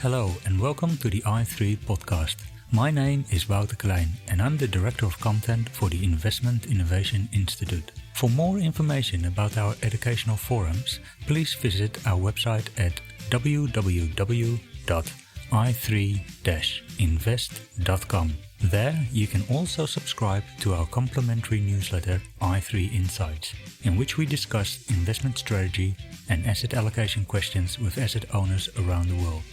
Hello and welcome to the i3 podcast. My name is Wouter Klein and I'm the Director of Content for the Investment Innovation Institute. For more information about our educational forums, please visit our website at www.i3-invest.com. There you can also subscribe to our complimentary newsletter i3 Insights, in which we discuss investment strategy and asset allocation questions with asset owners around the world.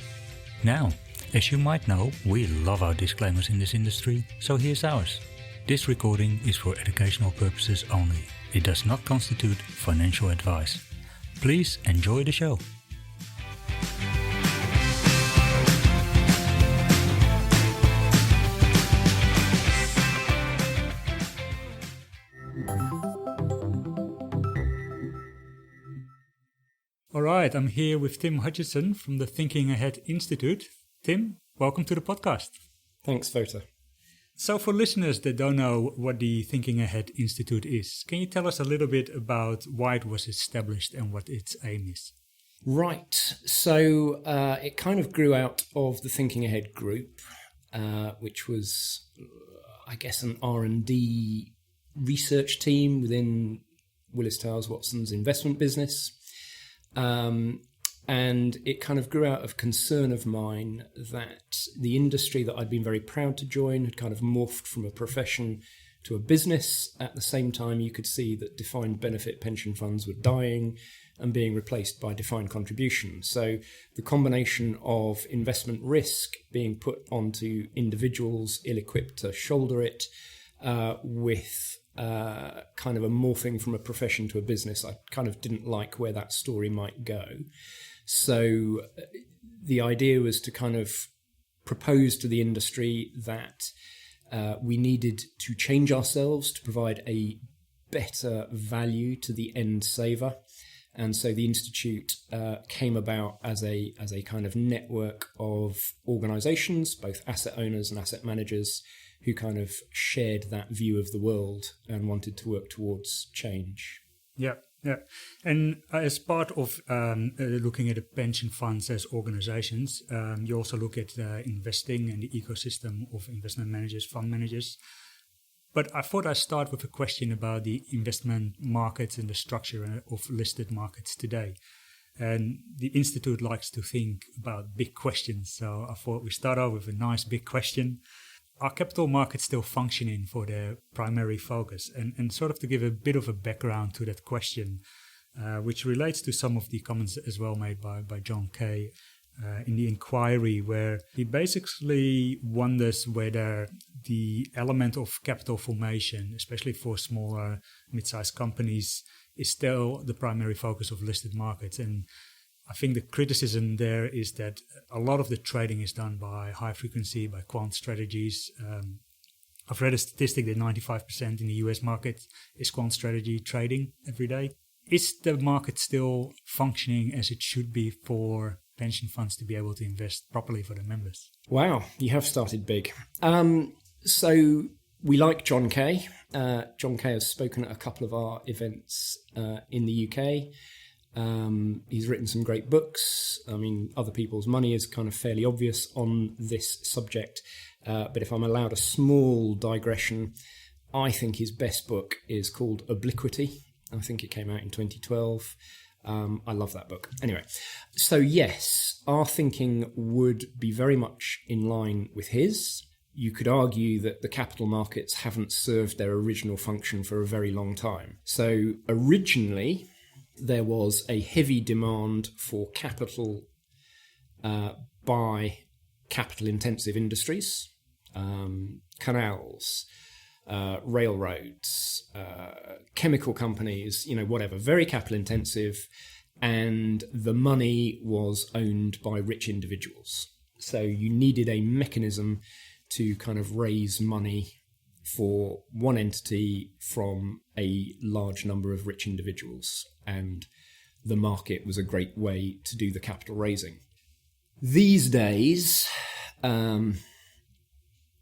Now, as you might know, we love our disclaimers in this industry, so here's ours. This recording is for educational purposes only. It does not constitute financial advice. Please enjoy the show. All right, I'm here with Tim Hodgson from the Thinking Ahead Institute. Tim, welcome to the podcast. Thanks, Wouter. So for listeners that don't know what the Thinking Ahead Institute is, can you tell us a little bit about why it was established and what its aim is? Right, so it kind of grew out of the Thinking Ahead group, which was, I guess, an R&D research team within Willis Towers Watson's investment business. And it kind of grew out of concern of mine that the industry that I'd been very proud to join had kind of morphed from a profession to a business. At the same time, you could see that defined benefit pension funds were dying and being replaced by defined contribution. So the combination of investment risk being put onto individuals ill-equipped to shoulder it with kind of a morphing from a profession to a business, I kind of didn't like where that story might go. So the idea was to kind of propose to the industry that we needed to change ourselves to provide a better value to the end saver. And so the Institute came about as a kind of network of organizations, both asset owners and asset managers, who kind of shared that view of the world and wanted to work towards change. Yeah. And as part of looking at the pension funds as organizations, you also look at investing and the ecosystem of investment managers, fund managers. But I thought I'd start with a question about the investment markets and the structure of listed markets today. And the Institute likes to think about big questions. So I thought we start off with a nice big question. Are capital markets still functioning for their primary focus? And sort of to give a bit of a background to that question, which relates to some of the comments as well made by John Kay in the inquiry, where he basically wonders whether the element of capital formation, especially for smaller mid-sized companies, is still the primary focus of listed markets. And I think the criticism there is that a lot of the trading is done by high frequency, by quant strategies. I've read a statistic that 95% in the US market is quant strategy trading every day. Is the market still functioning as it should be for pension funds to be able to invest properly for their members? Wow, you have started big. So we like John Kay. John Kay has spoken at a couple of our events in the UK. He's written some great books. I mean, Other People's Money is kind of fairly obvious on this subject. But if I'm allowed a small digression, I think his best book is called Obliquity. I think it came out in 2012. I love that book. Anyway, so yes, our thinking would be very much in line with his. You could argue that the capital markets haven't served their original function for a very long time. So originally, there was a heavy demand for capital by capital-intensive industries, canals, railroads, chemical companies, whatever, very capital-intensive, and the money was owned by rich individuals. So you needed a mechanism to kind of raise money for one entity from a large number of rich individuals, and the market was a great way to do the capital raising. These days,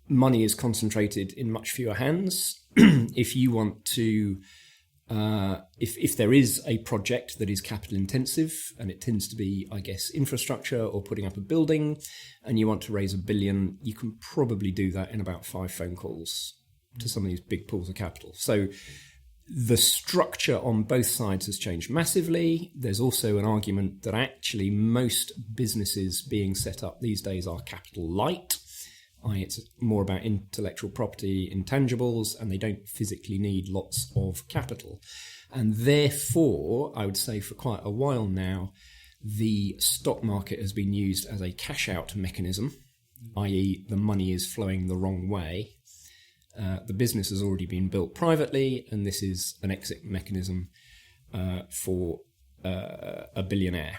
money is concentrated in much fewer hands. If you want to, if there is a project that is capital intensive, and it tends to be, I guess, infrastructure or putting up a building, and you want to raise $1 billion, you can probably do that in about 5 phone calls to some of these big pools of capital. So the structure on both sides has changed massively. There's also an argument that actually most businesses being set up these days are capital light. It's more about intellectual property, intangibles, and they don't physically need lots of capital. And therefore, I would say for quite a while now, the stock market has been used as a cash out mechanism, i.e. the money is flowing the wrong way. The business has already been built privately, and this is an exit mechanism for a billionaire.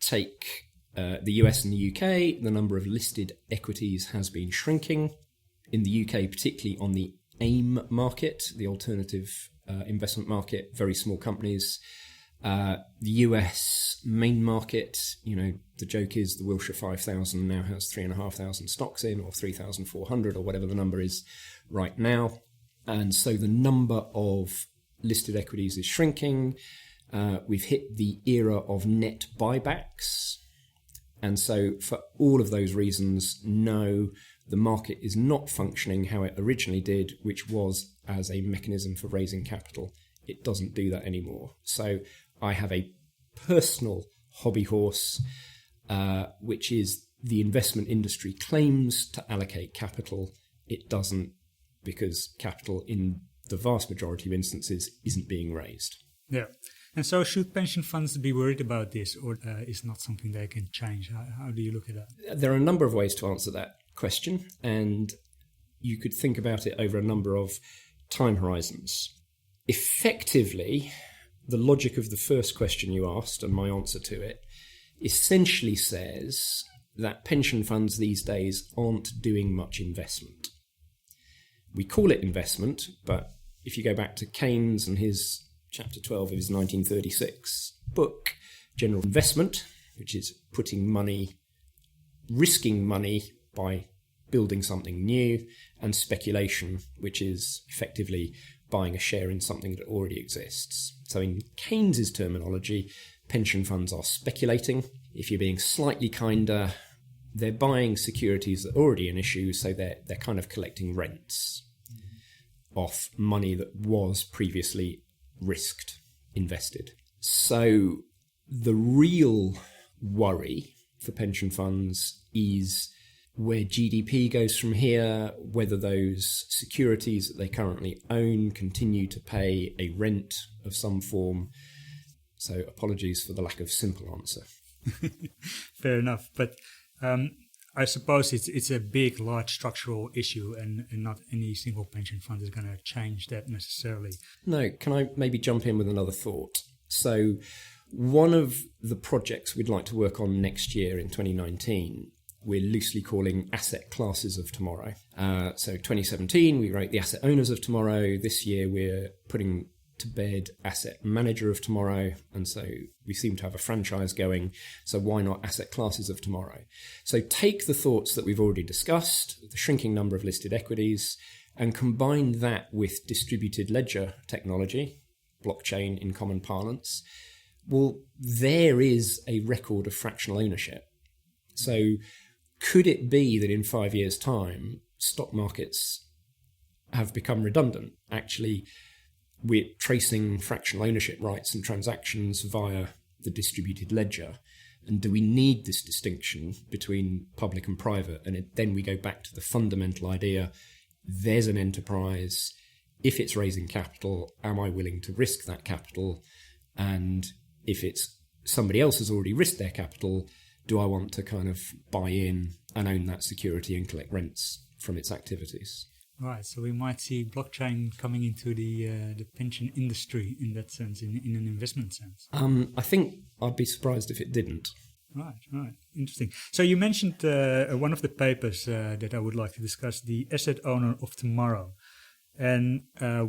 Take the US and the UK, the number of listed equities has been shrinking. In the UK, particularly on the AIM market, the alternative investment market, very small companies. The US main market, the joke is the Wilshire 5000 now has 3,500 stocks in, or 3,400, or whatever the number is right now. And so the number of listed equities is shrinking. We've hit the era of net buybacks. And so for all of those reasons, no, the market is not functioning how it originally did, which was as a mechanism for raising capital. It doesn't do that anymore. So I have a personal hobby horse, which is the investment industry claims to allocate capital. It doesn't, because capital in the vast majority of instances isn't being raised. Yeah. And so should pension funds be worried about this, or is not something they can change? How do you look at that? There are a number of ways to answer that question, and you could think about it over a number of time horizons. Effectively, the logic of the first question you asked and my answer to it essentially says that pension funds these days aren't doing much investment. We call it investment, but if you go back to Keynes and his Chapter 12 of his 1936 book, General Investment, which is putting money, risking money by building something new, and speculation, which is effectively buying a share in something that already exists. So in Keynes's terminology, pension funds are speculating. If you're being slightly kinder, they're buying securities that are already in issue, so they're kind of collecting rents off money that was previously risked, invested. So the real worry for pension funds is where GDP goes from here, whether those securities that they currently own continue to pay a rent of some form. So apologies for the lack of simple answer. Fair enough. But I suppose it's a big, large structural issue, and not any single pension fund is going to change that necessarily. No, can I maybe jump in with another thought? So one of the projects we'd like to work on next year in 2019, we're loosely calling Asset Classes of Tomorrow. So 2017, we wrote the Asset Owners of Tomorrow. This year, we're putting to bed Asset Manager of Tomorrow, and so we seem to have a franchise going, so why not Asset Classes of Tomorrow? So take the thoughts that we've already discussed, the shrinking number of listed equities, and combine that with distributed ledger technology, blockchain in common parlance. Well, there is a record of fractional ownership. So could it be that in 5 years' time, stock markets have become redundant? Actually, we're tracing fractional ownership rights and transactions via the distributed ledger. And do we need this distinction between public and private? And then we go back to the fundamental idea, there's an enterprise. If it's raising capital, am I willing to risk that capital? And if it's somebody else has already risked their capital, do I want to kind of buy in and own that security and collect rents from its activities? Right, so we might see blockchain coming into the pension industry in that sense, in an investment sense. I think I'd be surprised if it didn't. Right, interesting. So you mentioned one of the papers that I would like to discuss, the Asset Owner of Tomorrow. And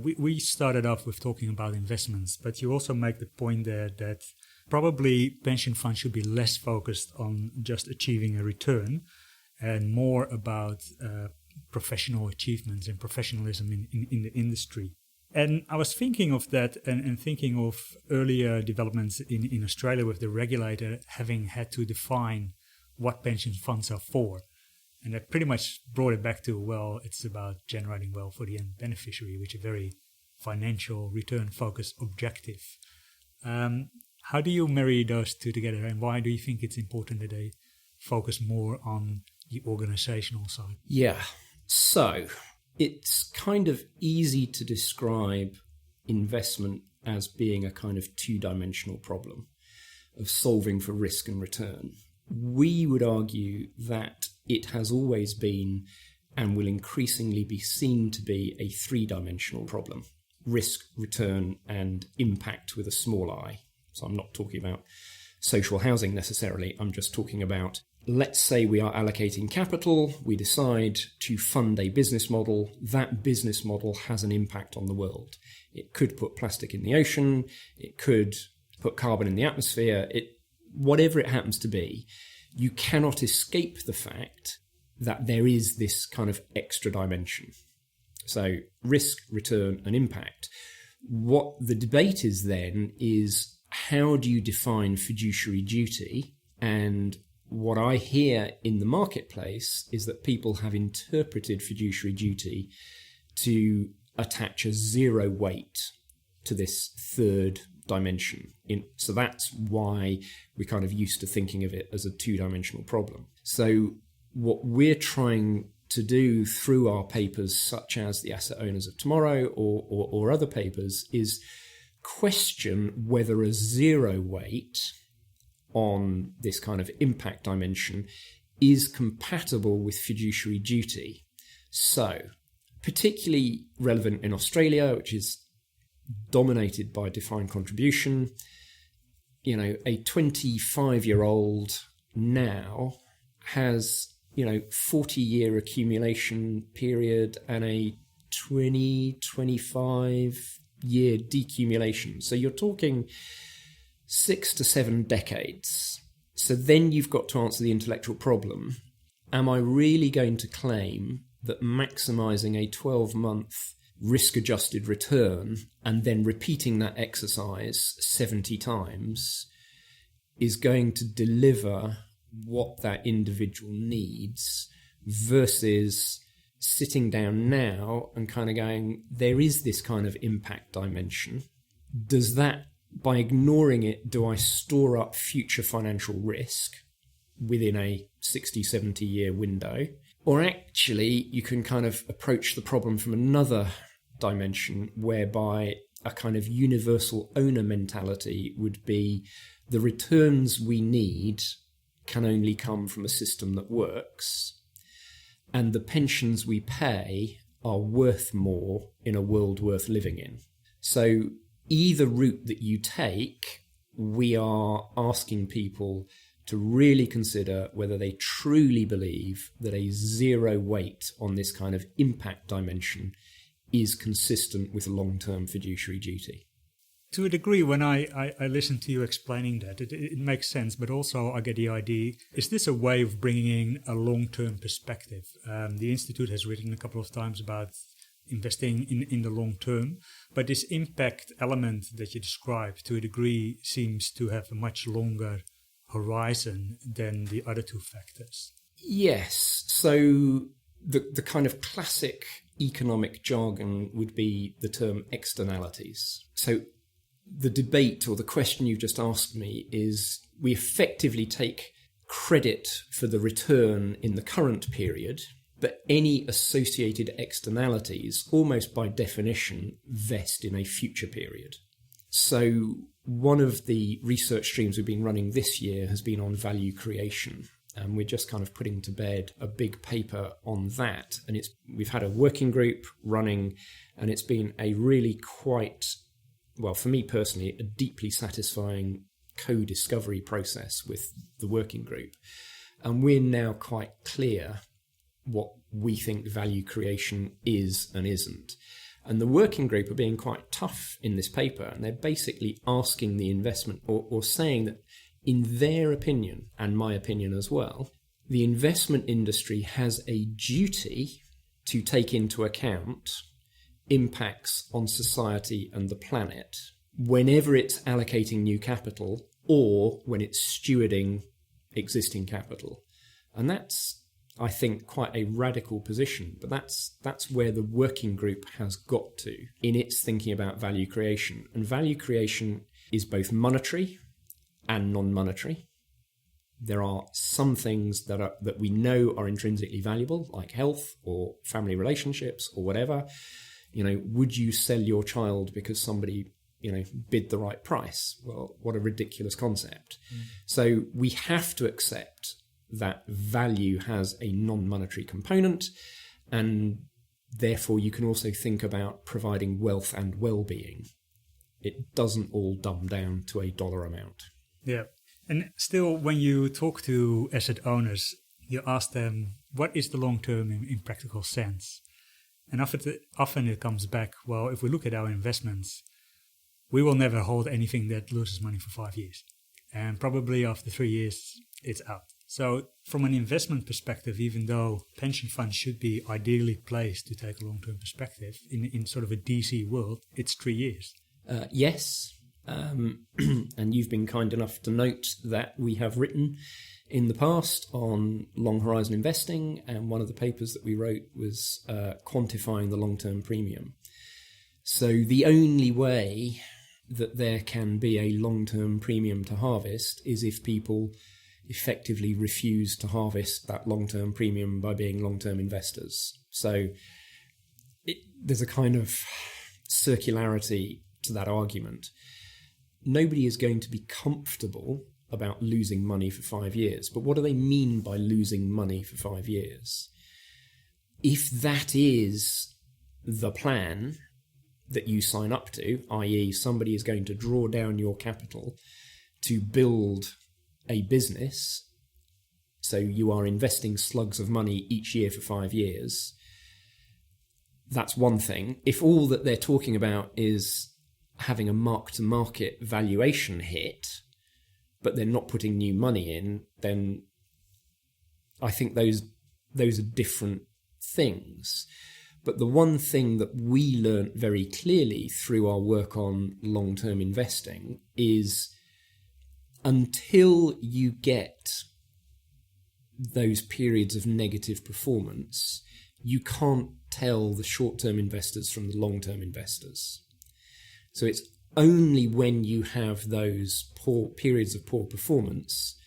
we started off with talking about investments, but you also make the point there that probably pension funds should be less focused on just achieving a return and more about professional achievements and professionalism in the industry. And I was thinking of that and thinking of earlier developments in Australia with the regulator having had to define what pension funds are for. And that pretty much brought it back to, well, it's about generating wealth for the end beneficiary, which is a very financial return-focused objective. How do you marry those two together, and why do you think it's important that they focus more on the organizational side? Yeah, so it's kind of easy to describe investment as being a kind of two-dimensional problem of solving for risk and return. We would argue that it has always been and will increasingly be seen to be a three-dimensional problem: risk, return, and impact with a small I. So I'm not talking about social housing necessarily. I'm just talking about, let's say we are allocating capital, we decide to fund a business model. That business model has an impact on the world. It could put plastic in the ocean, it could put carbon in the atmosphere, whatever it happens to be. You cannot escape the fact that there is this kind of extra dimension. So risk, return, and impact. What the debate is then is, how do you define fiduciary duty? And what I hear in the marketplace is that people have interpreted fiduciary duty to attach a zero weight to this third dimension. So that's why we're kind of used to thinking of it as a two-dimensional problem. So what we're trying to do through our papers, such as the Asset Owners of Tomorrow or other papers, is question whether a zero weight on this kind of impact dimension is compatible with fiduciary duty. So, particularly relevant in Australia, which is dominated by defined contribution, a 25-year-old now has, 40-year accumulation period and a 25-year decumulation. So you're talking 6 to 7 decades. So then you've got to answer the intellectual problem. Am I really going to claim that maximising a 12-month risk-adjusted return and then repeating that exercise 70 times is going to deliver what that individual needs, versus sitting down now and kind of going, there is this kind of impact dimension. Does that, by ignoring it, do I store up future financial risk within a 60, 70-year window? Or actually, you can kind of approach the problem from another dimension, whereby a kind of universal owner mentality would be, the returns we need can only come from a system that works, and the pensions we pay are worth more in a world worth living in. So either route that you take, we are asking people to really consider whether they truly believe that a zero weight on this kind of impact dimension is consistent with long-term fiduciary duty. To a degree, when I listen to you explaining that, it makes sense, but also I get the idea, is this a way of bringing in a long-term perspective? The Institute has written a couple of times about investing in the long term, but this impact element that you described, to a degree, seems to have a much longer horizon than the other two factors. Yes, so the kind of classic economic jargon would be the term externalities. So the debate, or the question you've just asked me, is we effectively take credit for the return in the current period, but any associated externalities, almost by definition, vest in a future period. So one of the research streams we've been running this year has been on value creation. And we're just kind of putting to bed a big paper on that. And we've had a working group running, and it's been a really quite, well, for me personally, a deeply satisfying co-discovery process with the working group. And we're now quite clear what we think value creation is and isn't. And the working group are being quite tough in this paper, and they're basically asking the investment, or saying that in their opinion, and my opinion as well, the investment industry has a duty to take into account impacts on society and the planet whenever it's allocating new capital or when it's stewarding existing capital. And that's, I think, quite a radical position, but that's where the working group has got to in its thinking about value creation. And value creation is both monetary and non-monetary. There are some things that we know are intrinsically valuable, like health or family relationships or whatever. Would you sell your child because somebody, bid the right price? Well, what a ridiculous concept. So we have to accept that value has a non-monetary component, and therefore you can also think about providing wealth and well-being. It doesn't all dumb down to a dollar amount. Yeah. And still, when you talk to asset owners, you ask them, what is the long term in practical sense? And often it comes back, well, if we look at our investments, we will never hold anything that loses money for 5 years. And probably after 3 years, it's out. So from an investment perspective, even though pension funds should be ideally placed to take a long-term perspective, in sort of a DC world, it's 3 years. Yes. And you've been kind enough to note that we have written in the past on long horizon investing, and one of the papers that we wrote was quantifying the long-term premium. So the only way that there can be a long-term premium to harvest is if people effectively refuse to harvest that long-term premium by being long-term investors. So there's a kind of circularity to that argument. Nobody is going to be comfortable about losing money for 5 years. But what do they mean by losing money for 5 years? If that is the plan that you sign up to, i.e. somebody is going to draw down your capital to build a business, so you are investing slugs of money each year for 5 years, that's one thing. If all that they're talking about is having a mark-to-market valuation hit, but they're not putting new money in, then I think those are different things. But the one thing that we learnt very clearly through our work on long-term investing is until you get those periods of negative performance, you can't tell the short-term investors from the long-term investors. So it's only when you have those poor periods of poor performance,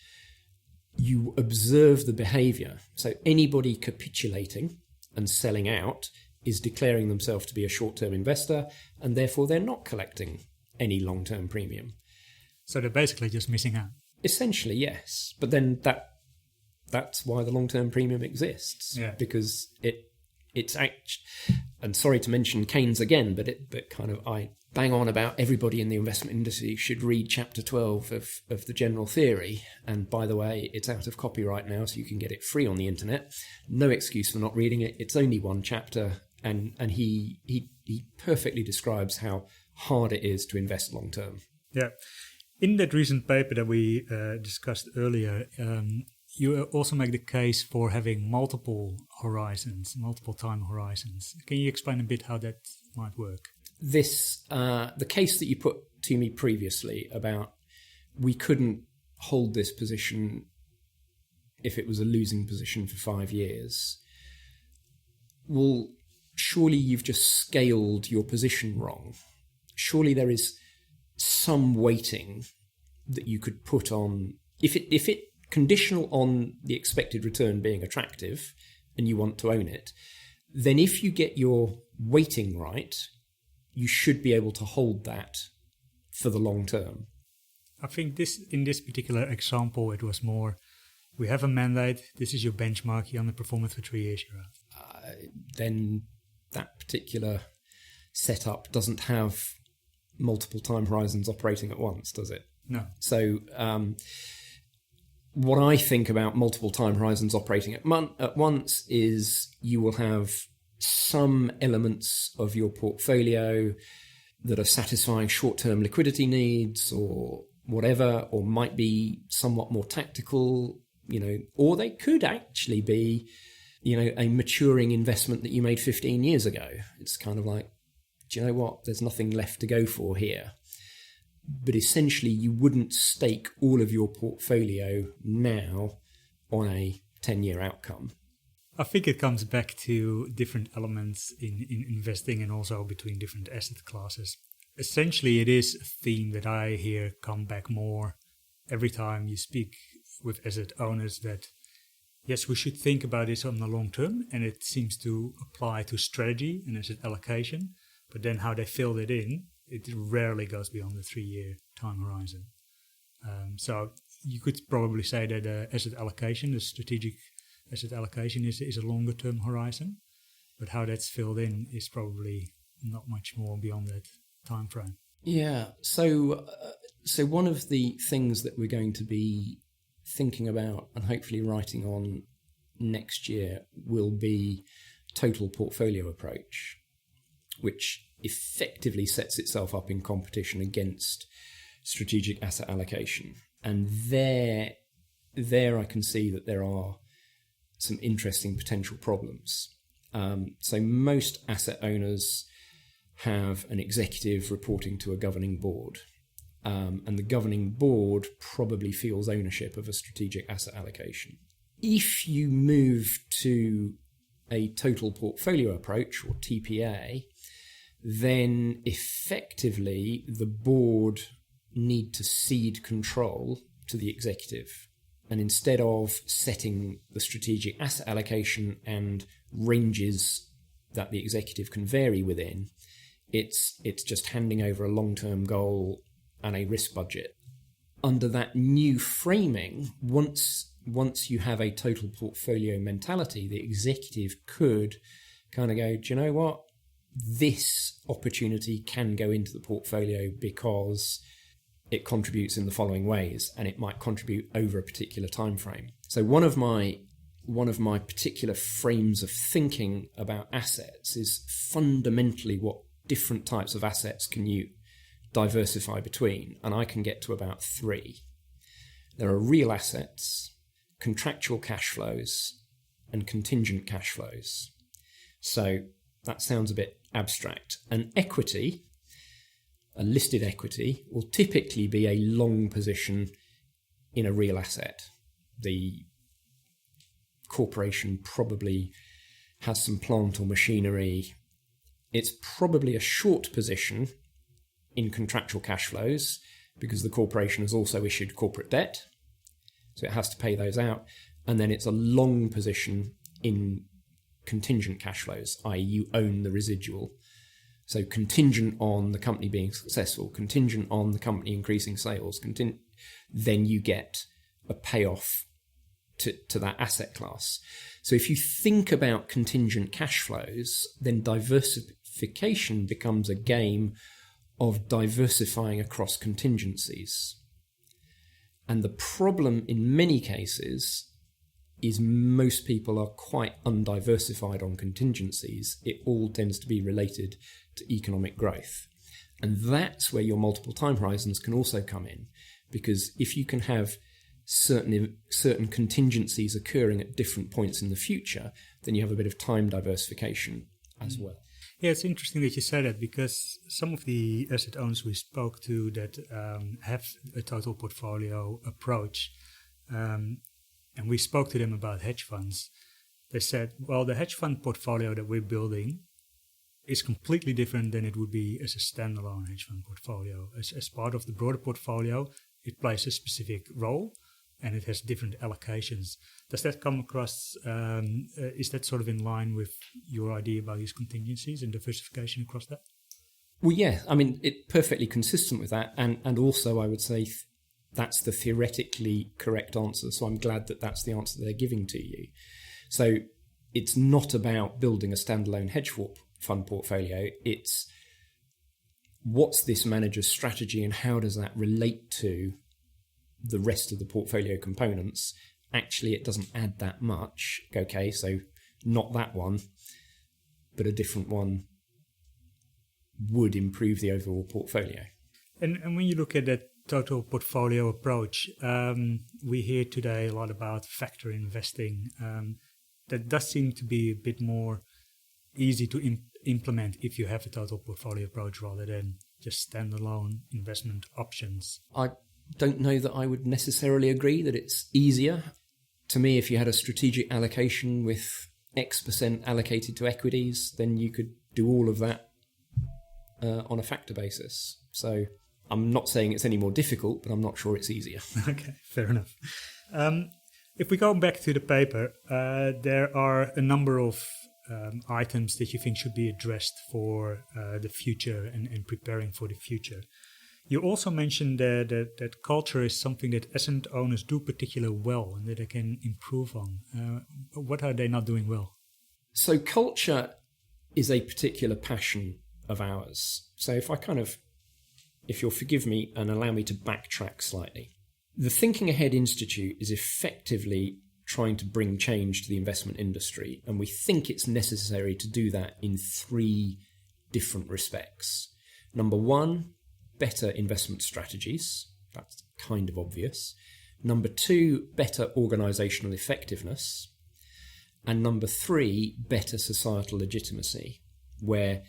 you observe the behaviour. So anybody capitulating and selling out is declaring themselves to be a short-term investor, and therefore they're not collecting any long-term premium. So they're basically just missing out. Essentially, yes. But then that's why the long-term premium exists. Yeah. Because it's actually, and sorry to mention Keynes again, but I bang on about everybody in the investment industry should read chapter 12 of the general theory. And by the way, it's out of copyright now, so you can get it free on the internet. No excuse for not reading it. It's only one chapter, and he perfectly describes how hard it is to invest long term. Yeah. In that recent paper that we discussed earlier, you also make the case for having multiple time horizons. Can you explain a bit how that might work? The case that you put to me previously about we couldn't hold this position if it was a losing position for 5 years. Well, surely you've just scaled your position wrong. Surely there is some weighting that you could put on, if it conditional on the expected return being attractive and you want to own it, then if you get your weighting right, you should be able to hold that for the long term. I think in this particular example, it was more, we have a mandate, this is your benchmark, you underperform it for 3 years, you're out. Then that particular setup doesn't have multiple time horizons operating at once, does it? No. So what I think about multiple time horizons operating at once is you will have some elements of your portfolio that are satisfying short-term liquidity needs or whatever, or might be somewhat more tactical, or they could actually be a maturing investment that you made 15 years ago. It's kind of like, do you know what? There's nothing left to go for here. But essentially, you wouldn't stake all of your portfolio now on a 10-year outcome. I think it comes back to different elements in investing and also between different asset classes. Essentially, it is a theme that I hear come back more every time you speak with asset owners, that yes, we should think about this on the long term, and it seems to apply to strategy and asset allocation, but then how they fill it in, it rarely goes beyond the 3-year time horizon. So you could probably say that the strategic asset allocation is a longer term horizon, but how that's filled in is probably not much more beyond that time frame. Yeah. So one of the things that we're going to be thinking about and hopefully writing on next year will be total portfolio approach, which effectively sets itself up in competition against strategic asset allocation. And there I can see that there are some interesting potential problems. So most asset owners have an executive reporting to a governing board. And the governing board probably feels ownership of a strategic asset allocation. If you move to a total portfolio approach, or TPA, then effectively the board need to cede control to the executive. And instead of setting the strategic asset allocation and ranges that the executive can vary within, it's just handing over a long-term goal and a risk budget. Under that new framing, once you have a total portfolio mentality, the executive could kind of go, do you know what? This opportunity can go into the portfolio because it contributes in the following ways, and it might contribute over a particular time frame. So one of my particular frames of thinking about assets is fundamentally what different types of assets can you diversify between, and I can get to about 3. There are real assets, contractual cash flows, and contingent cash flows. So that sounds a bit abstract. An equity, a listed equity, will typically be a long position in a real asset. The corporation probably has some plant or machinery. It's probably a short position in contractual cash flows because the corporation has also issued corporate debt, so it has to pay those out. And then it's a long position in contingent cash flows, i.e. you own the residual. So contingent on the company being successful, contingent on the company increasing sales, then you get a payoff to that asset class. So if you think about contingent cash flows, then diversification becomes a game of diversifying across contingencies. And the problem in many cases is most people are quite undiversified on contingencies. It all tends to be related to economic growth. And that's where your multiple time horizons can also come in, because if you can have certain contingencies occurring at different points in the future, then you have a bit of time diversification as well. Yeah, it's interesting that you say that, because some of the asset owners we spoke to that have a total portfolio approach, and we spoke to them about hedge funds. They said, well, the hedge fund portfolio that we're building is completely different than it would be as a standalone hedge fund portfolio. As part of the broader portfolio, it plays a specific role and it has different allocations. Does that come across, is that sort of in line with your idea about these contingencies and diversification across that? Well, yeah, I mean, it's perfectly consistent with that. And also I would say that's the theoretically correct answer. So I'm glad that that's the answer they're giving to you. So it's not about building a standalone hedge fund portfolio. It's what's this manager's strategy and how does that relate to the rest of the portfolio components. Actually, it doesn't add that much. Okay, so not that one, but a different one would improve the overall portfolio. And when you look at that total portfolio approach, we hear today a lot about factor investing. that does seem to be a bit more easy to implement if you have a total portfolio approach rather than just standalone investment options. I don't know that I would necessarily agree that it's easier. To me, if you had a strategic allocation with X% allocated to equities, then you could do all of that on a factor basis. So I'm not saying it's any more difficult, but I'm not sure it's easier. Okay, fair enough. If we go back to the paper, there are a number of items that you think should be addressed for the future and preparing for the future. You also mentioned that culture is something that asset owners do particularly well and that they can improve on. What are they not doing well? So culture is a particular passion of ours. So if you'll forgive me and allow me to backtrack slightly. The Thinking Ahead Institute is effectively trying to bring change to the investment industry, and we think it's necessary to do that in 3 different respects. Number 1, better investment strategies. That's kind of obvious. Number 2, better organisational effectiveness. And number 3, better societal legitimacy, where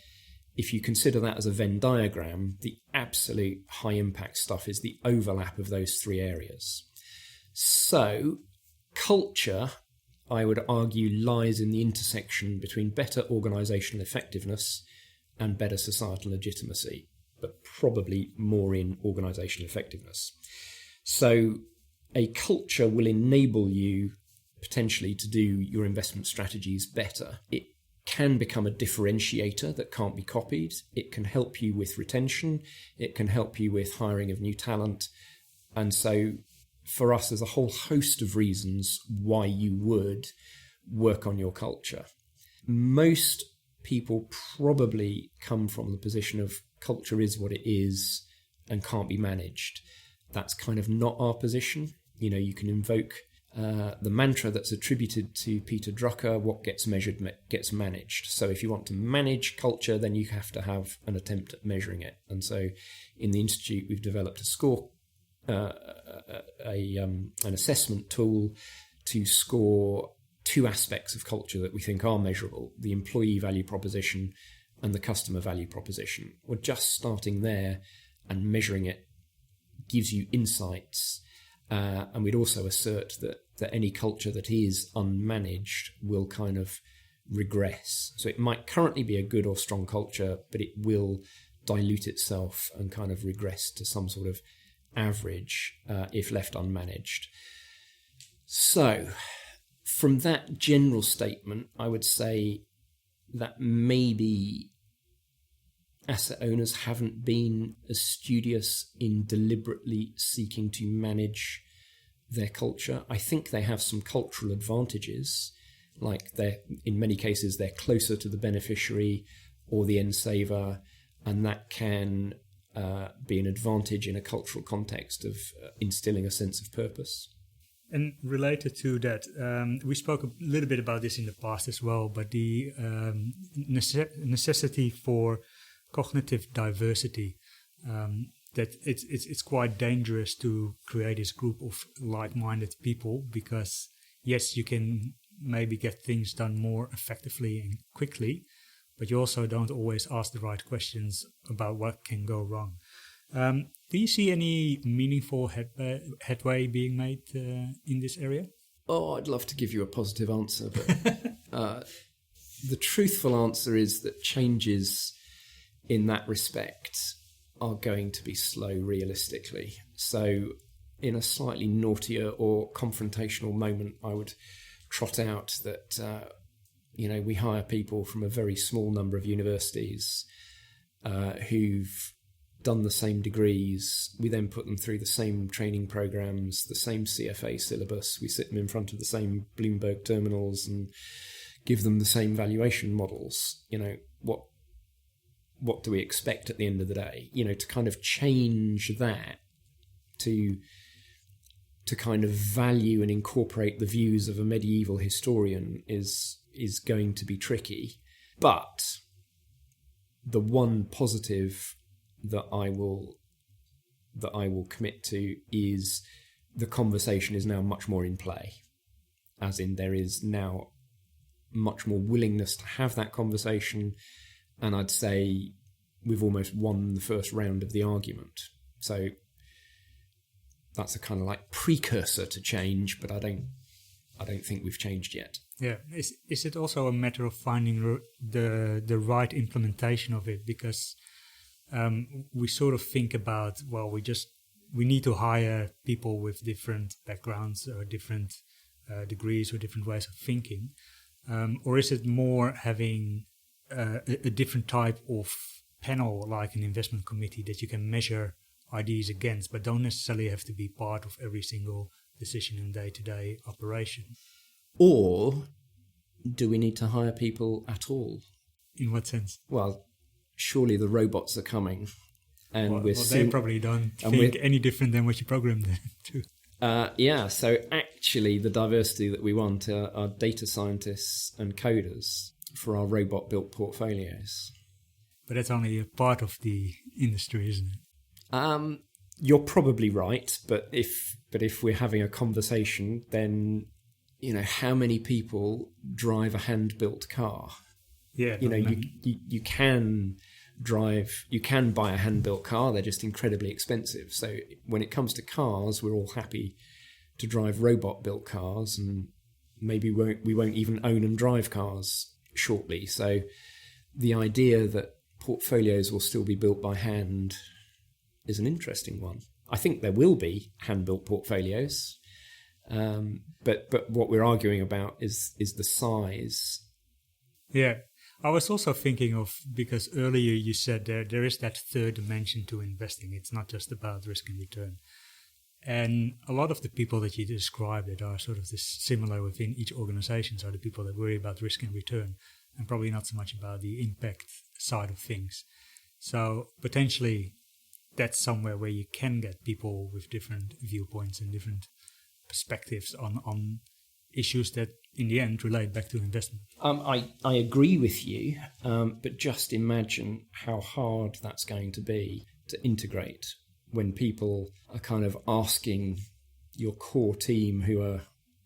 if you consider that as a Venn diagram, the absolute high impact stuff is the overlap of those 3 areas. So culture, I would argue, lies in the intersection between better organisational effectiveness and better societal legitimacy, but probably more in organisational effectiveness. So a culture will enable you potentially to do your investment strategies better. It can become a differentiator that can't be copied. It can help you with retention. It can help you with hiring of new talent. And so for us, there's a whole host of reasons why you would work on your culture. Most people probably come from the position of culture is what it is and can't be managed. That's kind of not our position. You know, you can invoke the mantra that's attributed to Peter Drucker, what gets measured gets managed. So if you want to manage culture, then you have to have an attempt at measuring it. And so in the Institute, we've developed a score, an assessment tool to score 2 aspects of culture that we think are measurable, the employee value proposition and the customer value proposition. We're just starting there, and measuring it gives you insights. And we'd also assert that any culture that is unmanaged will kind of regress. So it might currently be a good or strong culture, but it will dilute itself and kind of regress to some sort of average if left unmanaged. So from that general statement, I would say that maybe asset owners haven't been as studious in deliberately seeking to manage their culture. I think they have some cultural advantages, like in many cases they're closer to the beneficiary or the end saver, and that can be an advantage in a cultural context of instilling a sense of purpose. And related to that, we spoke a little bit about this in the past as well, but the necessity for cognitive diversity, that it's quite dangerous to create this group of like-minded people, because yes, you can maybe get things done more effectively and quickly, but you also don't always ask the right questions about what can go wrong. Do you see any meaningful headway being made in this area? Oh, I'd love to give you a positive answer, but the truthful answer is that changes in that respect are going to be slow realistically. So in a slightly naughtier or confrontational moment, I would trot out that, we hire people from a very small number of universities who've done the same degrees. We then put them through the same training programs, the same CFA syllabus. We sit them in front of the same Bloomberg terminals and give them the same valuation models. What do we expect at the end of the day? To kind of change that to kind of value and incorporate the views of a medieval historian is going to be tricky. But the one positive that I will commit to is the conversation is now much more in play, as in there is now much more willingness to have that conversation. And I'd say we've almost won the first round of the argument. So that's a kind of like precursor to change, but I don't think we've changed yet. Yeah. Is it also a matter of finding the right implementation of it? Because we sort of think about, well, we need to hire people with different backgrounds or different degrees or different ways of thinking. Or is it more having a different type of panel, like an investment committee, that you can measure ideas against, but don't necessarily have to be part of every single decision in day-to-day operation? Or do we need to hire people at all? In what sense? Well, surely the robots are coming, and they probably don't think any different than what you programmed them to. So actually the diversity that we want are data scientists and coders for our robot-built portfolios. But that's only a part of the industry, isn't it? You're probably right, but if we're having a conversation, then how many people drive a hand-built car? Yeah, you can buy a hand-built car. They're just incredibly expensive. So when it comes to cars, we're all happy to drive robot-built cars, and maybe we won't even own and drive cars shortly. So the idea that portfolios will still be built by hand is an interesting one. I think there will be hand-built portfolios, but what we're arguing about is the size. Yeah, I was also thinking of, because earlier you said there is that third dimension to investing. It's not just about risk and return. And a lot of the people that you described that are sort of similar within each organization are the people that worry about risk and return, and probably not so much about the impact side of things. So potentially that's somewhere where you can get people with different viewpoints and different perspectives on issues that in the end relate back to investment. I agree with you, but just imagine how hard that's going to be to integrate when people are kind of asking your core team who are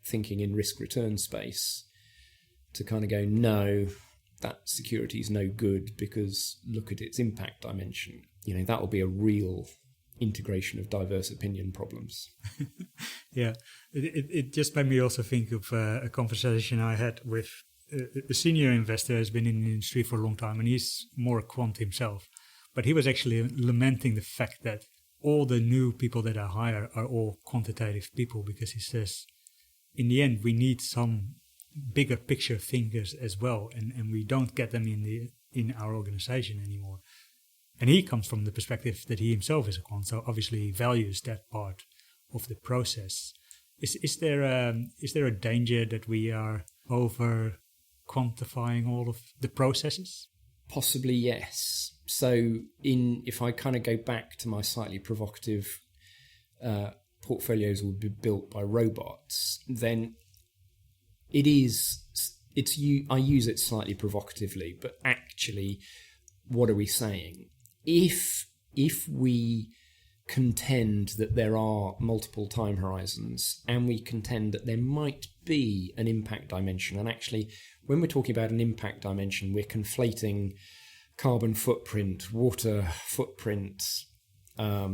thinking in risk return space to kind of go, no, that security is no good because look at its impact dimension. That will be a real integration of diverse opinion problems. Yeah, it just made me also think of a conversation I had with a senior investor who has been in the industry for a long time, and he's more a quant himself. But he was actually lamenting the fact that all the new people that I hire are all quantitative people, because he says, in the end, we need some bigger picture thinkers as well, and we don't get them in our organization anymore. And he comes from the perspective that he himself is a quant, so obviously he values that part of the process. Is there a danger that we are over quantifying all of the processes? Possibly, yes. So if I kind of go back to my slightly provocative portfolios will be built by robots, then I use it slightly provocatively, but actually, what are we saying? If we contend that there are multiple time horizons, and we contend that there might be an impact dimension, and actually, when we're talking about an impact dimension, we're conflating carbon footprint, water footprint, a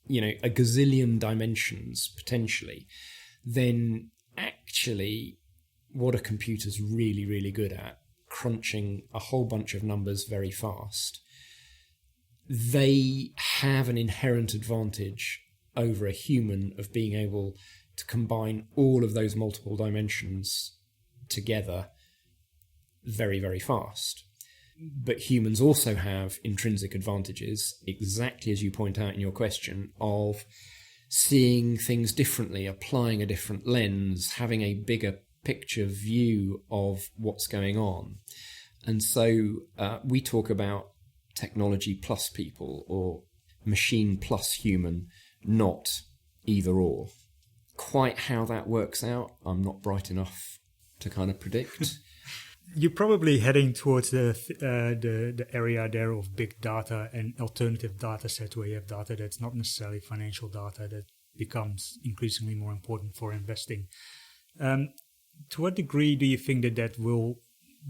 gazillion dimensions potentially, then actually what are computers really, really good at? Crunching a whole bunch of numbers very fast. They have an inherent advantage over a human of being able to combine all of those multiple dimensions together very, very fast. But humans also have intrinsic advantages, exactly as you point out in your question, of seeing things differently, applying a different lens, having a bigger picture view of what's going on. And so we talk about technology plus people, or machine plus human, not either or. Quite how that works out, I'm not bright enough to kind of predict. You're probably heading towards the area there of big data and alternative data sets, where you have data that's not necessarily financial data that becomes increasingly more important for investing. To what degree do you think that will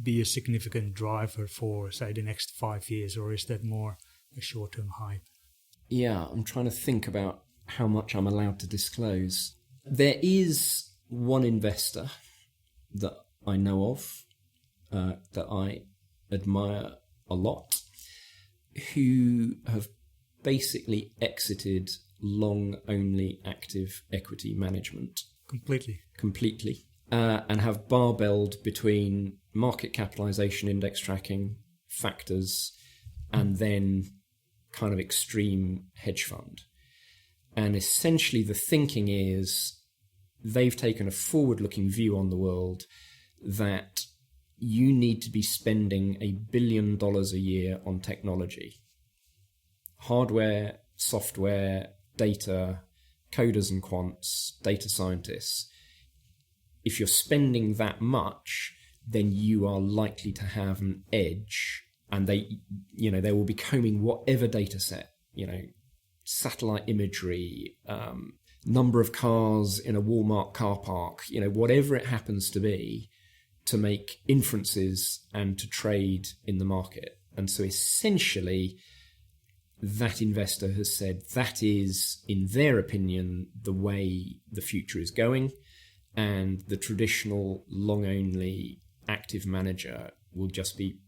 be a significant driver for, say, the next 5 years, or is that more a short-term hype? Yeah, I'm trying to think about how much I'm allowed to disclose. There is one investor that I know of, that I admire a lot, who have basically exited long-only active equity management. Completely. And have barbelled between market capitalization index tracking factors and then kind of extreme hedge fund. And essentially the thinking is they've taken a forward-looking view on the world that you need to be spending $1 billion a year on technology. Hardware, software, data, coders and quants, data scientists. If you're spending that much, then you are likely to have an edge, and they will be combing whatever data set, satellite imagery, number of cars in a Walmart car park, whatever it happens to be, to make inferences and to trade in the market. And so essentially, that investor has said that is, in their opinion, the way the future is going, and the traditional long-only active manager will just be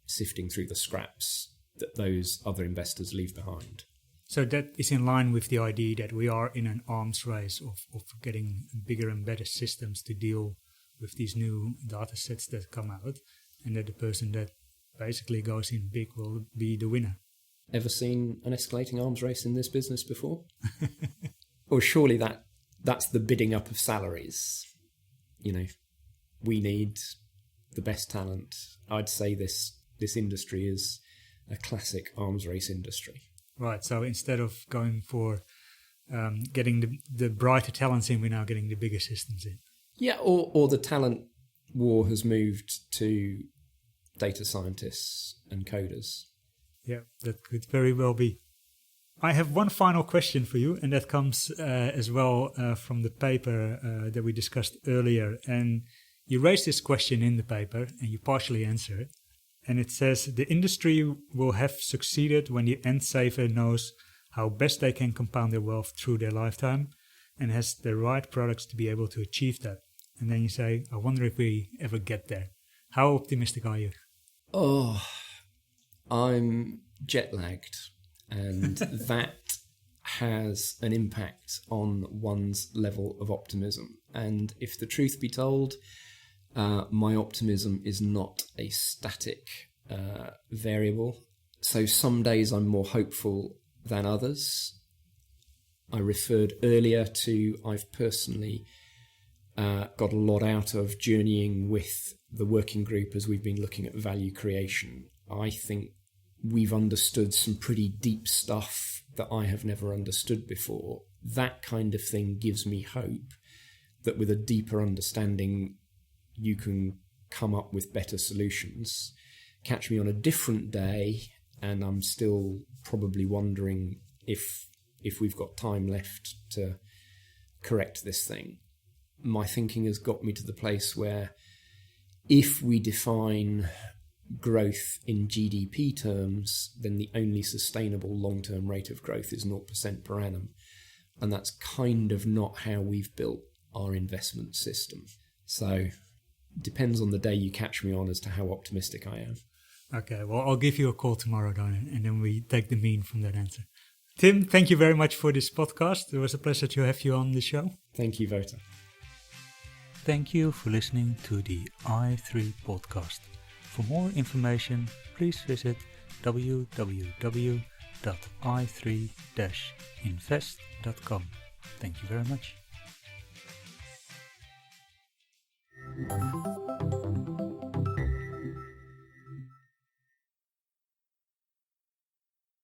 sifting through the scraps that those other investors leave behind. So that is in line with the idea that we are in an arms race of getting bigger and better systems to deal with these new data sets that come out, and that the person that basically goes in big will be the winner. Ever seen an escalating arms race in this business before? Or surely that's the bidding up of salaries. We need the best talent. I'd say this industry is a classic arms race industry. Right, so instead of going for getting the brighter talents in, we're now getting the bigger systems in. Yeah, or the talent war has moved to data scientists and coders. Yeah, that could very well be. I have one final question for you, and that comes as well from the paper that we discussed earlier. And you raised this question in the paper, and you partially answer it. And it says, the industry will have succeeded when the end saver knows how best they can compound their wealth through their lifetime and has the right products to be able to achieve that. And then you say, I wonder if we ever get there. How optimistic are you? Oh, I'm jet-lagged, and that has an impact on one's level of optimism. And if the truth be told, my optimism is not a static variable. So some days I'm more hopeful than others. I referred earlier to I've personally got a lot out of journeying with the working group as we've been looking at value creation. I think we've understood some pretty deep stuff that I have never understood before. That kind of thing gives me hope that with a deeper understanding, you can come up with better solutions. Catch me on a different day, and I'm still probably wondering if we've got time left to correct this thing. My thinking has got me to the place where if we define growth in GDP terms, then the only sustainable long-term rate of growth is 0% per annum. And that's kind of not how we've built our investment system. So it depends on the day you catch me on as to how optimistic I am. Okay, well, I'll give you a call tomorrow, Don, and then we take the mean from that answer. Tim, thank you very much for this podcast. It was a pleasure to have you on the show. Thank you, Vota. Thank you for listening to the i3 podcast. For more information, please visit www.i3-invest.com. Thank you very much.